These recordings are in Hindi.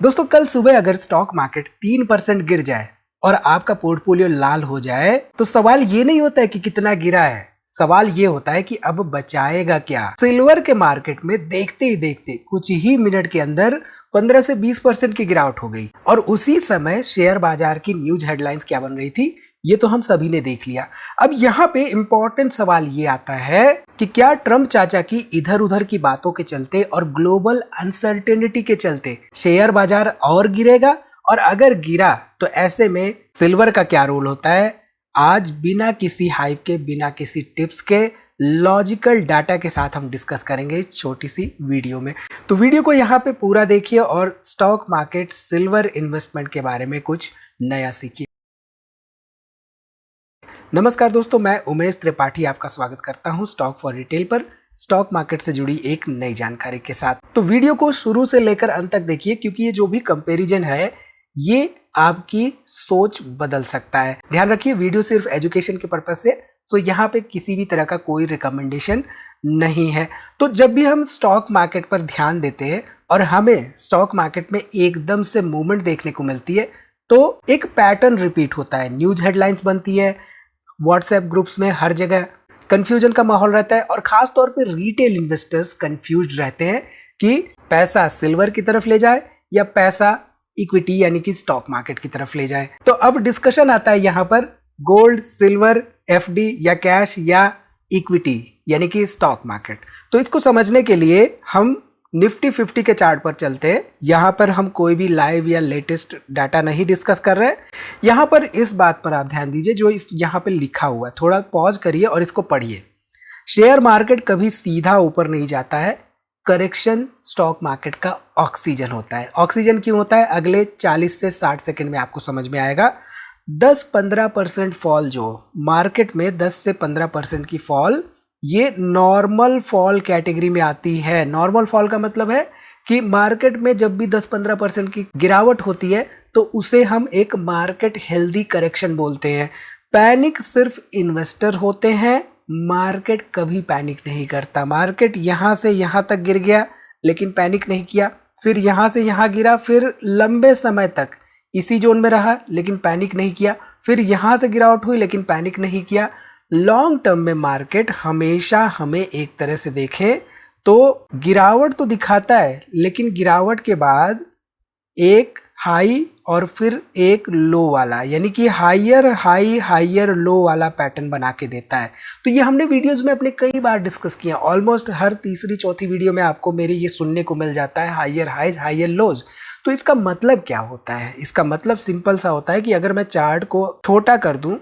दोस्तों कल सुबह अगर स्टॉक मार्केट 3% गिर जाए और आपका पोर्टफोलियो लाल हो जाए तो सवाल ये नहीं होता है कि कितना गिरा है, सवाल ये होता है कि अब बचाएगा क्या। सिल्वर के मार्केट में देखते ही देखते कुछ ही मिनट के अंदर 15 से 20% की गिरावट हो गई और उसी समय शेयर बाजार की न्यूज हेडलाइंस क्या बन रही थी ये तो हम सभी ने देख लिया। अब यहाँ पे इंपॉर्टेंट सवाल ये आता है कि क्या ट्रम्प चाचा की इधर उधर की बातों के चलते और ग्लोबल अनसर्टेनिटी के चलते शेयर बाजार और गिरेगा, और अगर गिरा तो ऐसे में सिल्वर का क्या रोल होता है। आज बिना किसी हाइप के, बिना किसी टिप्स के, लॉजिकल डाटा के साथ हम डिस्कस करेंगे इस छोटी सी वीडियो में। तो वीडियो को यहाँ पे पूरा देखिए और स्टॉक मार्केट, सिल्वर इन्वेस्टमेंट के बारे में कुछ नया सीखिए। नमस्कार दोस्तों, मैं उमेश त्रिपाठी आपका स्वागत करता हूं स्टॉक फॉर रिटेल पर, स्टॉक मार्केट से जुड़ी एक नई जानकारी के साथ। तो वीडियो को शुरू से लेकर अंत तक देखिए क्योंकि ये जो भी कंपैरिजन है ये आपकी सोच बदल सकता है। ध्यान रखिए वीडियो सिर्फ एजुकेशन के पर्पज से, तो यहाँ पे किसी भी तरह का कोई रिकमेंडेशन नहीं है। तो जब भी हम स्टॉक मार्केट पर ध्यान देते हैं और हमें स्टॉक मार्केट में एकदम से मूवमेंट देखने को मिलती है तो एक पैटर्न रिपीट होता है। न्यूज हेडलाइंस बनती है, व्हाट्सएप ग्रुप्स में हर जगह कंफ्यूजन का माहौल रहता है और खास तौर पे रिटेल इन्वेस्टर्स कंफ्यूज रहते हैं कि पैसा सिल्वर की तरफ ले जाए या पैसा इक्विटी यानी कि स्टॉक मार्केट की तरफ ले जाए। तो अब डिस्कशन आता है यहाँ पर गोल्ड, सिल्वर, एफडी या कैश या इक्विटी यानी कि स्टॉक मार्केट। तो इसको समझने के लिए हम निफ्टी 50 के चार्ट पर चलते हैं। यहाँ पर हम कोई भी लाइव या लेटेस्ट डाटा नहीं डिस्कस कर रहे हैं। यहाँ पर इस बात पर आप ध्यान दीजिए जो यहाँ पे लिखा हुआ है, थोड़ा पॉज करिए और इसको पढ़िए। शेयर मार्केट कभी सीधा ऊपर नहीं जाता है, करेक्शन स्टॉक मार्केट का ऑक्सीजन होता है। ऑक्सीजन क्यों होता है अगले 40 से 60 सेकंड में आपको समझ में आएगा। 10-15% फॉल, जो मार्केट में 10 से 15% की फॉल, ये नॉर्मल फॉल कैटेगरी में आती है। नॉर्मल फॉल का मतलब है कि मार्केट में जब भी 10-15% की गिरावट होती है तो उसे हम एक मार्केट हेल्दी करेक्शन बोलते हैं। पैनिक सिर्फ इन्वेस्टर होते हैं, मार्केट कभी पैनिक नहीं करता। मार्केट यहाँ से यहाँ तक गिर गया लेकिन पैनिक नहीं किया, फिर यहाँ से यहाँ गिरा, फिर लंबे समय तक इसी जोन में रहा लेकिन पैनिक नहीं किया, फिर यहाँ से गिरावट हुई लेकिन पैनिक नहीं किया। लॉन्ग टर्म में मार्केट हमेशा हमें एक तरह से देखें तो गिरावट तो दिखाता है लेकिन गिरावट के बाद एक हाई और फिर एक लो वाला, यानी कि हायर हाई हायर लो वाला पैटर्न बना के देता है। तो ये हमने वीडियोस में अपने कई बार डिस्कस किया। ऑलमोस्ट हर तीसरी चौथी वीडियो में आपको मेरे ये सुनने को मिल जाता है, हायर हाइज हायर लोज। तो इसका मतलब क्या होता है? इसका मतलब सिंपल सा होता है कि अगर मैं चार्ट को छोटा कर दूं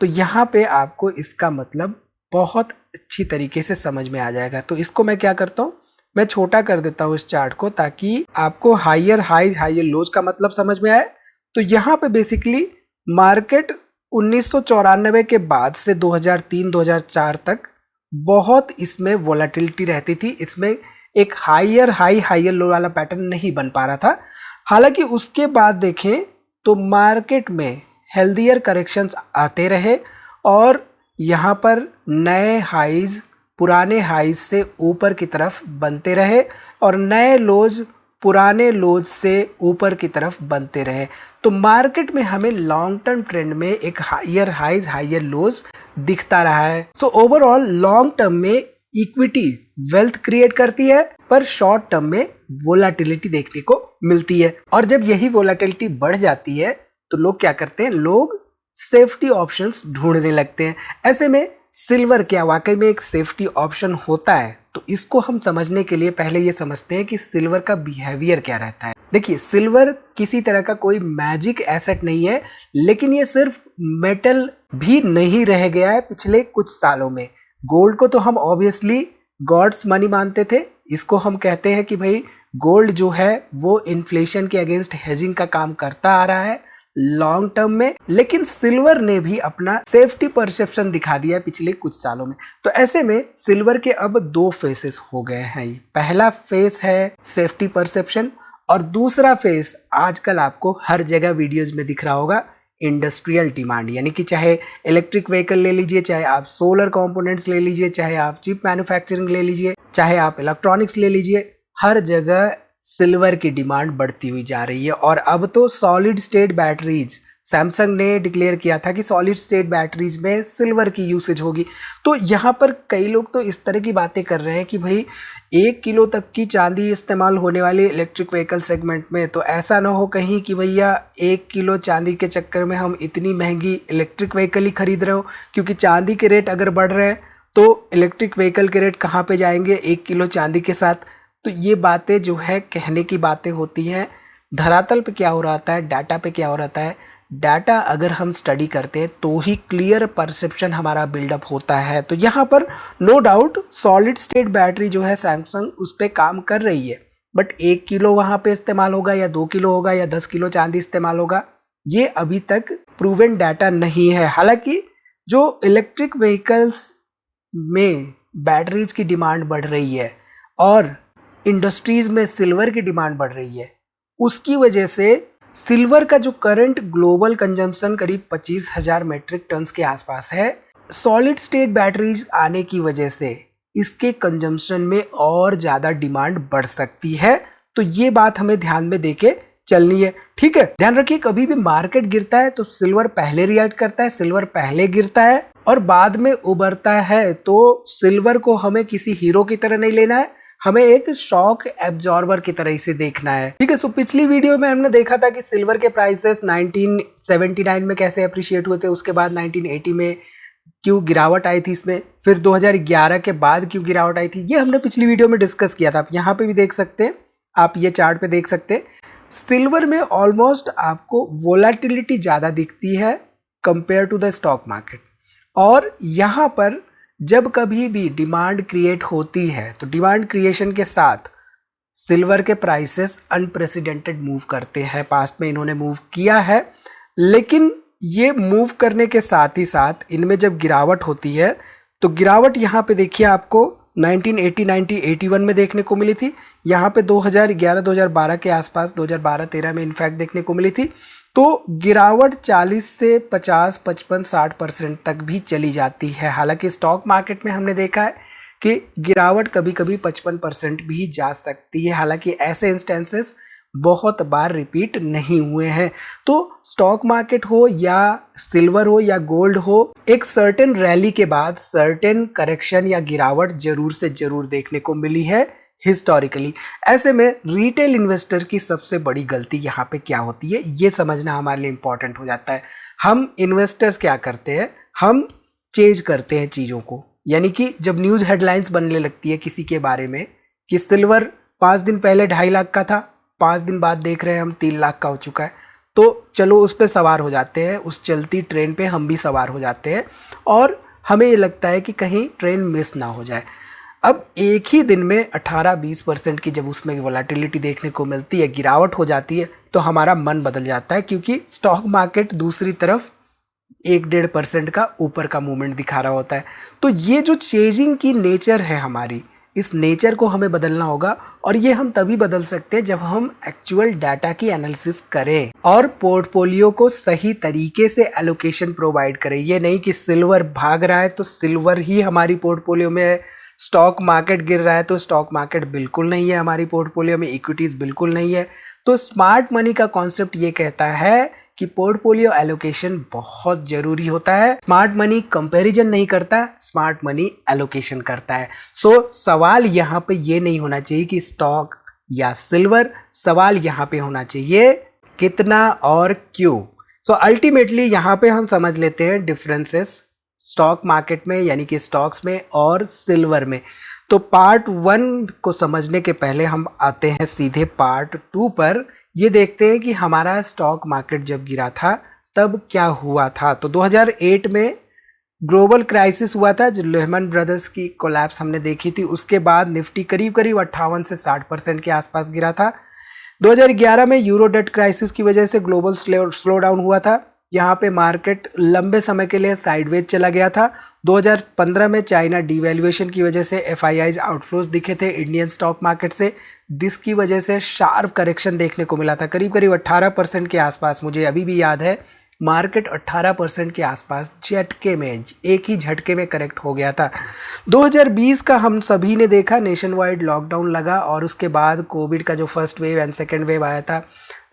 तो यहाँ पे आपको इसका मतलब बहुत अच्छी तरीके से समझ में आ जाएगा। तो इसको मैं क्या करता हूँ, मैं छोटा कर देता हूँ इस चार्ट को ताकि आपको हायर हाई हायर लोज का मतलब समझ में आए। तो यहाँ पे बेसिकली मार्केट 1994 के बाद से 2003-2004 तक बहुत इसमें वोलेटिलिटी रहती थी। इसमें एक हायर हाई हायर लो वाला पैटर्न नहीं बन पा रहा था। हालांकि उसके बाद देखें तो मार्केट में हेल्दियर करेक्शंस आते रहे और यहाँ पर नए हाइज पुराने हाइज से ऊपर की तरफ बनते रहे और नए लोज पुराने लोज से ऊपर की तरफ बनते रहे। तो मार्केट में हमें लॉन्ग टर्म ट्रेंड में एक हायर हाइज हायर लोज दिखता रहा है। सो ओवरऑल लॉन्ग टर्म में इक्विटी वेल्थ क्रिएट करती है पर शॉर्ट टर्म में वोलेटिलिटी देखने को मिलती है। और जब यही वोलेटिलिटी बढ़ जाती है तो लोग क्या करते हैं, लोग सेफ्टी ऑप्शंस ढूंढने लगते हैं। ऐसे में सिल्वर क्या वाकई में एक सेफ्टी ऑप्शन होता है? तो इसको हम समझने के लिए पहले ये समझते हैं कि सिल्वर का बिहेवियर क्या रहता है। देखिए, सिल्वर किसी तरह का कोई मैजिक एसेट नहीं है, लेकिन ये सिर्फ मेटल भी नहीं रह गया है पिछले कुछ सालों में। गोल्ड को तो हम ऑब्वियसली गॉड्स मनी मानते थे। इसको हम कहते हैं कि भाई गोल्ड जो है वो इन्फ्लेशन के अगेंस्ट हेजिंग का काम करता आ रहा है लॉन्ग टर्म में, लेकिन सिल्वर ने भी अपना सेफ्टी परसेप्शन दिखा दिया पिछले कुछ सालों में। तो ऐसे में सिल्वर के अब दो फेसेस हो गए हैं। पहला फेस है सेफ्टी परसेप्शन और दूसरा फेस आजकल आपको हर जगह वीडियोस में दिख रहा होगा, इंडस्ट्रियल डिमांड। यानी कि चाहे इलेक्ट्रिक व्हीकल ले लीजिए, चाहे आप सोलर कंपोनेंट्स ले लीजिए, चाहे आप चिप मैन्युफैक्चरिंग ले लीजिए, चाहे आप इलेक्ट्रॉनिक्स ले लीजिए, हर जगह सिल्वर की डिमांड बढ़ती हुई जा रही है। और अब तो सॉलिड स्टेट बैटरीज, सैमसंग ने डिक्लेयर किया था कि सॉलिड स्टेट बैटरीज में सिल्वर की यूसेज होगी। तो यहाँ पर कई लोग तो इस तरह की बातें कर रहे हैं कि भाई 1 किलो तक की चांदी इस्तेमाल होने वाली इलेक्ट्रिक व्हीकल सेगमेंट में, तो ऐसा ना हो कहीं कि भैया 1 किलो चांदी के चक्कर में हम इतनी महंगी इलेक्ट्रिक व्हीकल ही खरीद रहे हो। क्योंकि चांदी के रेट अगर बढ़ रहे हैं तो इलेक्ट्रिक व्हीकल के रेट कहाँ पे जाएंगे 1 किलो चांदी के साथ। तो ये बातें जो है कहने की बातें होती हैं, धरातल पे क्या हो रहा है, डाटा पे क्या हो रहा है। डाटा अगर हम स्टडी करते हैं तो ही क्लियर परसेप्शन हमारा बिल्डअप होता है। तो यहाँ पर no doubt solid state battery जो है सैमसंग उस पर काम कर रही है, बट 1 किलो वहाँ पे इस्तेमाल होगा या 2 किलो होगा या 10 किलो चांदी इस्तेमाल होगा, ये अभी तक प्रूवन डाटा नहीं है। हालांकि जो इलेक्ट्रिक व्हीकल्स में बैटरीज की डिमांड बढ़ रही है और इंडस्ट्रीज में सिल्वर की डिमांड बढ़ रही है, उसकी वजह से सिल्वर का जो करंट ग्लोबल कंजम्पशन करीब 25,000 मेट्रिक टन्स के आसपास है। सॉलिड स्टेट बैटरीज आने की वजह से इसके कंजम्पशन में और ज़्यादा डिमांड बढ़ सकती है। तो ये बात हमें ध्यान में देके चलनी है, ठीक है। ध्यान रखिए कभी भी मार्केट गिरता है तो सिल्वर पहले रिएक्ट करता है, सिल्वर पहले गिरता है और बाद में उभरता है। तो सिल्वर को हमें किसी हीरो की तरह नहीं लेना है, हमें एक शॉक एब्जॉर्बर की तरह इसे देखना है, ठीक है। सो पिछली वीडियो में हमने देखा था कि सिल्वर के प्राइसेस 1979 में कैसे अप्रिशिएट हुए थे, उसके बाद 1980 में क्यों गिरावट आई थी इसमें, फिर 2011 के बाद क्यों गिरावट आई थी, ये हमने पिछली वीडियो में डिस्कस किया था। आप यहाँ पे भी देख सकते हैं, आप ये चार्ट पे देख सकते हैं, सिल्वर में ऑलमोस्ट आपको वोलेटिलिटी ज़्यादा दिखती है compare to the stock market. और यहाँ पर जब कभी भी डिमांड क्रिएट होती है तो डिमांड क्रिएशन के साथ सिल्वर के प्राइसेस अनप्रेसिडेंटेड मूव करते हैं। पास्ट में इन्होंने मूव किया है, लेकिन ये मूव करने के साथ ही साथ इनमें जब गिरावट होती है तो गिरावट यहाँ पे देखिए आपको 1980, 1981 में देखने को मिली थी, यहाँ पे 2011-2012 के आसपास 2012-13 में इनफैक्ट देखने को मिली थी। तो गिरावट 40 से 50, 55, 60% तक भी चली जाती है। हालांकि स्टॉक मार्केट में हमने देखा है कि गिरावट कभी कभी 55% भी जा सकती है। हालांकि ऐसे इंस्टेंसेस बहुत बार रिपीट नहीं हुए हैं। तो स्टॉक मार्केट हो या सिल्वर हो या गोल्ड हो, एक सर्टेन रैली के बाद सर्टेन करेक्शन या गिरावट जरूर से जरूर देखने को मिली है हिस्टोरिकली। ऐसे में रिटेल इन्वेस्टर की सबसे बड़ी गलती यहाँ पे क्या होती है, ये समझना हमारे लिए इंपॉर्टेंट हो जाता है। हम इन्वेस्टर्स क्या करते हैं, हम चेंज करते हैं चीज़ों को। यानी कि जब न्यूज़ हेडलाइंस बनने लगती है किसी के बारे में कि सिल्वर 5 दिन पहले 2.5 लाख का था, 5 दिन बाद देख रहे हैं हम 3 लाख का हो चुका है, तो चलो उस पर सवार हो जाते हैं, उस चलती ट्रेन पे हम भी सवार हो जाते हैं और हमें ये लगता है कि कहीं ट्रेन मिस ना हो जाए। अब एक ही दिन में 18-20% की जब उसमें वोलेटिलिटी देखने को मिलती है, गिरावट हो जाती है, तो हमारा मन बदल जाता है, क्योंकि स्टॉक मार्केट दूसरी तरफ 1-1.5% का ऊपर का मूवमेंट दिखा रहा होता है। तो ये जो चेजिंग की नेचर है हमारी, इस नेचर को हमें बदलना होगा और ये हम तभी बदल सकते हैं जब हम एक्चुअल डाटा की एनालिसिस करें और पोर्टफोलियो को सही तरीके से एलोकेशन प्रोवाइड करें। ये नहीं कि सिल्वर भाग रहा है तो सिल्वर ही हमारी पोर्टफोलियो में है, स्टॉक मार्केट गिर रहा है तो स्टॉक मार्केट बिल्कुल नहीं है हमारी पोर्टफोलियो में, इक्विटीज़ बिल्कुल नहीं है। तो स्मार्ट मनी का कॉन्सेप्ट ये कहता है कि पोर्टफोलियो एलोकेशन बहुत जरूरी होता है। स्मार्ट मनी कंपैरिजन नहीं करता, स्मार्ट मनी एलोकेशन करता है। सो सवाल यहाँ पे ये नहीं होना चाहिए कि स्टॉक या सिल्वर, सवाल यहाँ पे होना चाहिए कितना और क्यों। सो अल्टीमेटली यहाँ पे हम समझ लेते हैं डिफरेंसेस स्टॉक मार्केट में, यानी कि स्टॉक्स में और सिल्वर में। तो पार्ट 1 को समझने के पहले हम आते हैं सीधे पार्ट 2 पर। ये देखते हैं कि हमारा स्टॉक मार्केट जब गिरा था तब क्या हुआ था। तो 2008 में ग्लोबल क्राइसिस हुआ था, जो लेहमन ब्रदर्स की कोलैप्स हमने देखी थी। उसके बाद निफ्टी करीब 58 से 60% के आसपास गिरा था। 2011 में यूरो डेट क्राइसिस की वजह से ग्लोबल स्लो डाउन हुआ था, यहाँ पे मार्केट लंबे समय के लिए साइडवेज चला गया था। 2015 में चाइना डिवैल्यूएशन की वजह से एफआईआईज आउटफ्लोज दिखे थे इंडियन स्टॉक मार्केट से, जिसकी वजह से शार्प करेक्शन देखने को मिला था, करीब 18% के आसपास। मुझे अभी भी याद है मार्केट 18% के आसपास झटके में, एक ही झटके में करेक्ट हो गया था। 2020 का हम सभी ने देखा, नेशन वाइड लॉकडाउन लगा और उसके बाद कोविड का जो first wave and second wave आया था।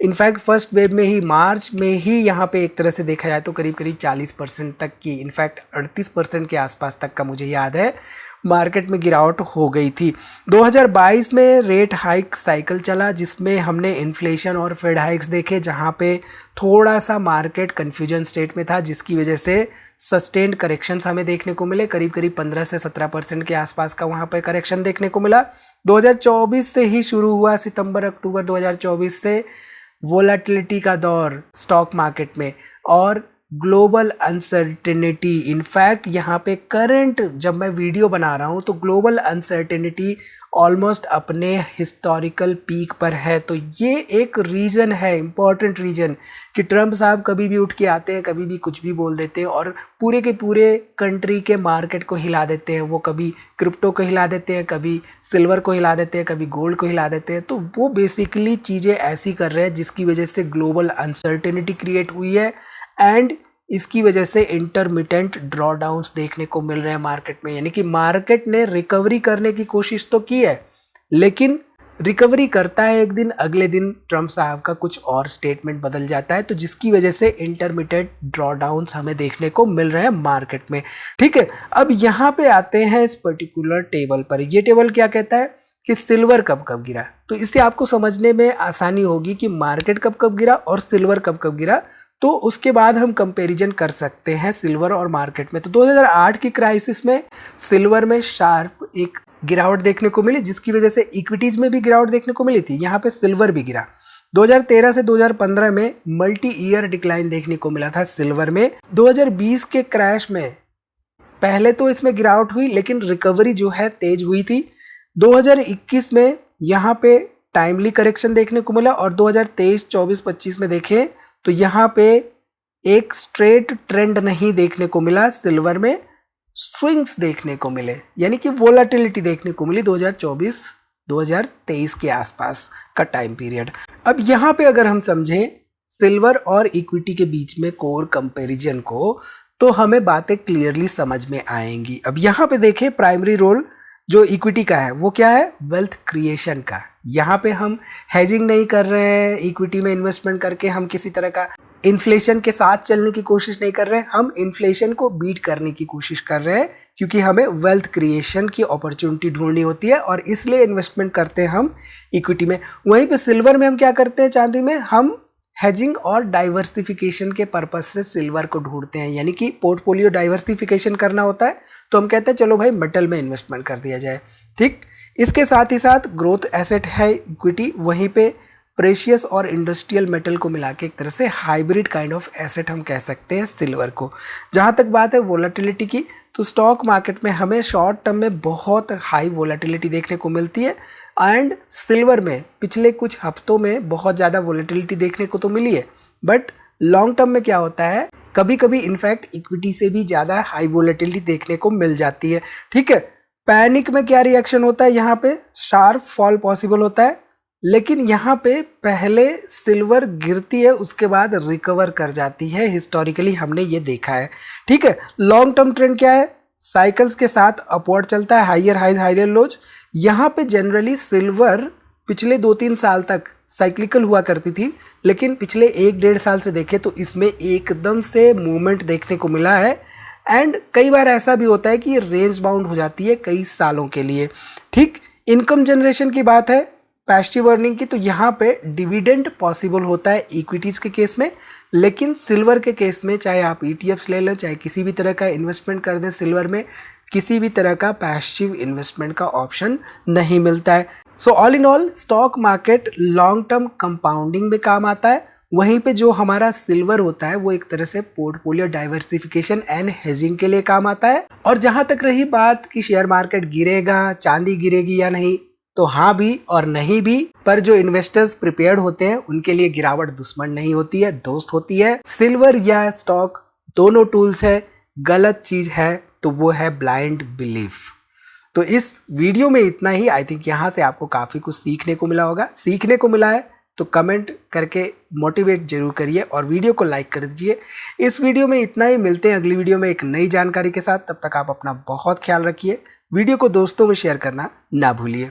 इनफैक्ट फर्स्ट वेव में ही मार्च में ही यहाँ पे एक तरह से देखा जाए तो करीब करीब 40% तक की, इनफैक्ट 38% के आसपास तक का मुझे याद है मार्केट में गिरावट हो गई थी। 2022 में रेट हाइक साइकिल चला जिसमें हमने इन्फ्लेशन और फेड हाइक्स देखे, जहाँ पे थोड़ा सा मार्केट कन्फ्यूजन स्टेट में था, जिसकी वजह से सस्टेन्ड करेक्शंस हमें देखने को मिले। करीब करीब 15 से 17% के आसपास का वहाँ पे करेक्शन देखने को मिला। 2024 से ही शुरू हुआ, सितंबर अक्टूबर 2024 से वोलेटिलिटी का दौर स्टॉक मार्केट में और ग्लोबल अनसर्टेनिटी। इनफैक्ट यहाँ पे करंट जब मैं वीडियो बना रहा हूँ तो ग्लोबल अनसर्टेनिटी ऑलमोस्ट अपने हिस्टोरिकल पीक पर है। तो ये एक रीज़न है, इम्पॉर्टेंट रीज़न, कि ट्रम्प साहब कभी भी उठ के आते हैं, कभी भी कुछ भी बोल देते हैं और पूरे के पूरे कंट्री के मार्केट को हिला देते हैं। वो कभी क्रिप्टो को हिला देते हैं, कभी सिल्वर को हिला देते हैं, कभी गोल्ड को हिला देते हैं। तो वो बेसिकली चीज़ें ऐसी कर रहे हैं जिसकी वजह से ग्लोबल अनसर्टेनिटी क्रिएट हुई है एंड इसकी वजह से इंटरमिटेंट ड्रॉडाउन्स देखने को मिल रहे हैं मार्केट में। यानी कि मार्केट ने रिकवरी करने की कोशिश तो की है, लेकिन रिकवरी करता है एक दिन, अगले दिन ट्रम्प साहब का कुछ और स्टेटमेंट बदल जाता है, तो जिसकी वजह से इंटरमिटेंट ड्रॉडाउन्स हमें देखने को मिल रहे हैं मार्केट में। ठीक है, अब यहाँ पे आते हैं इस पर्टिकुलर टेबल पर। ये टेबल क्या कहता है कि सिल्वर कब कब गिरा, तो इससे आपको समझने में आसानी होगी कि मार्केट कब कब गिरा और सिल्वर कब कब गिरा, तो उसके बाद हम कंपैरिजन कर सकते हैं सिल्वर और मार्केट में। तो 2008 की क्राइसिस में सिल्वर में शार्प एक गिरावट देखने को मिली, जिसकी वजह से इक्विटीज में भी गिरावट देखने को मिली थी, यहाँ पे सिल्वर भी गिरा। 2013 से 2015 में मल्टी ईयर डिक्लाइन देखने को मिला था सिल्वर में। 2020 के क्रैश में पहले तो इसमें गिरावट हुई, लेकिन रिकवरी जो है तेज हुई थी। 2021 में यहाँ पे टाइमली करेक्शन देखने को मिला और 2023, 24, 25 में देखें तो यहाँ पे एक स्ट्रेट ट्रेंड नहीं देखने को मिला, सिल्वर में स्विंग्स देखने को मिले, यानी कि वोलेटिलिटी देखने को मिली 2024, 2023 के आसपास का टाइम पीरियड। अब यहाँ पे अगर हम समझें सिल्वर और इक्विटी के बीच में कोर कंपैरिजन को, तो हमें बातें क्लियरली समझ में आएंगी। अब यहाँ पे देखें प्राइमरी रोल जो इक्विटी का है वो क्या है, वेल्थ क्रिएशन का। यहाँ पे हम हेजिंग नहीं कर रहे हैं, इक्विटी में इन्वेस्टमेंट करके हम किसी तरह का इन्फ्लेशन के साथ चलने की कोशिश नहीं कर रहे हैं, हम इन्फ्लेशन को बीट करने की कोशिश कर रहे हैं, क्योंकि हमें वेल्थ क्रिएशन की अपॉर्चुनिटी ढूंढनी होती है और इसलिए इन्वेस्टमेंट करते हैं हम इक्विटी में। वहीं पे सिल्वर में हम क्या करते हैं, चांदी में हम हेजिंग और डाइवर्सिफिकेशन के पर्पज से सिल्वर को ढूंढते हैं, यानी कि पोर्टफोलियो डाइवर्सिफिकेशन करना होता है तो हम कहते हैं चलो भाई मेटल में इन्वेस्टमेंट कर दिया जाए। ठीक, इसके साथ ही साथ ग्रोथ एसेट है इक्विटी, वहीं पे प्रेशियस और इंडस्ट्रियल मेटल को मिला के एक तरह से हाइब्रिड काइंड ऑफ एसेट हम कह सकते हैं सिल्वर को। जहाँ तक बात है वोलेटिलिटी की, तो स्टॉक मार्केट में हमें शॉर्ट टर्म में बहुत हाई वोलेटिलिटी देखने को मिलती है एंड सिल्वर में पिछले कुछ हफ्तों में बहुत ज़्यादा वोलेटिलिटी देखने को तो मिली है, बट लॉन्ग टर्म में क्या होता है, कभी कभी इनफैक्ट इक्विटी से भी ज़्यादा हाई वोलेटिलिटी देखने को मिल जाती है। ठीक है, पैनिक में क्या रिएक्शन होता है, यहाँ पे शार्प फॉल पॉसिबल होता है, लेकिन यहाँ पे पहले सिल्वर गिरती है उसके बाद रिकवर कर जाती है, हिस्टोरिकली हमने ये देखा है। ठीक है, लॉन्ग टर्म ट्रेंड क्या है, साइकिल्स के साथ अपवर्ड चलता है, हाइयर हाइज हाइयर लोज। यहाँ पे जनरली सिल्वर पिछले 2-3 साल तक साइक्लिकल हुआ करती थी, लेकिन पिछले 1-1.5 साल से देखें तो इसमें एकदम से मूवमेंट देखने को मिला है एंड कई बार ऐसा भी होता है कि ये रेंज बाउंड हो जाती है कई सालों के लिए। ठीक, इनकम जनरेशन की बात है, पैसिव अर्निंग की, तो यहाँ पे डिविडेंड पॉसिबल होता है इक्विटीज़ के केस में, लेकिन सिल्वर के केस में चाहे आप ETFs ले लो, चाहे किसी भी तरह का इन्वेस्टमेंट कर दें, सिल्वर में किसी भी तरह का पैसिव इन्वेस्टमेंट का ऑप्शन नहीं मिलता है। So all in all stock market long term compounding में काम आता है, वहीं पे जो हमारा सिल्वर होता है वो एक तरह से पोर्टफोलियो डाइवर्सिफिकेशन एंड हेजिंग के लिए काम आता है। और जहाँ तक रही बात कि शेयर मार्केट गिरेगा, चांदी गिरेगी या नहीं, तो हाँ भी और नहीं भी, पर जो इन्वेस्टर्स प्रिपेयर्ड होते हैं उनके लिए गिरावट दुश्मन नहीं होती है, दोस्त होती है। सिल्वर या स्टॉक दोनों टूल्स है, गलत चीज है तो वो है ब्लाइंड बिलीफ। तो इस वीडियो में इतना ही। आई थिंक यहाँ से आपको काफ़ी कुछ सीखने को मिला होगा। सीखने को मिला है तो कमेंट करके मोटिवेट जरूर करिए और वीडियो को लाइक कर दीजिए। इस वीडियो में इतना ही, मिलते हैं अगली वीडियो में एक नई जानकारी के साथ। तब तक आप अपना बहुत ख्याल रखिए। वीडियो को दोस्तों में शेयर करना ना भूलिए।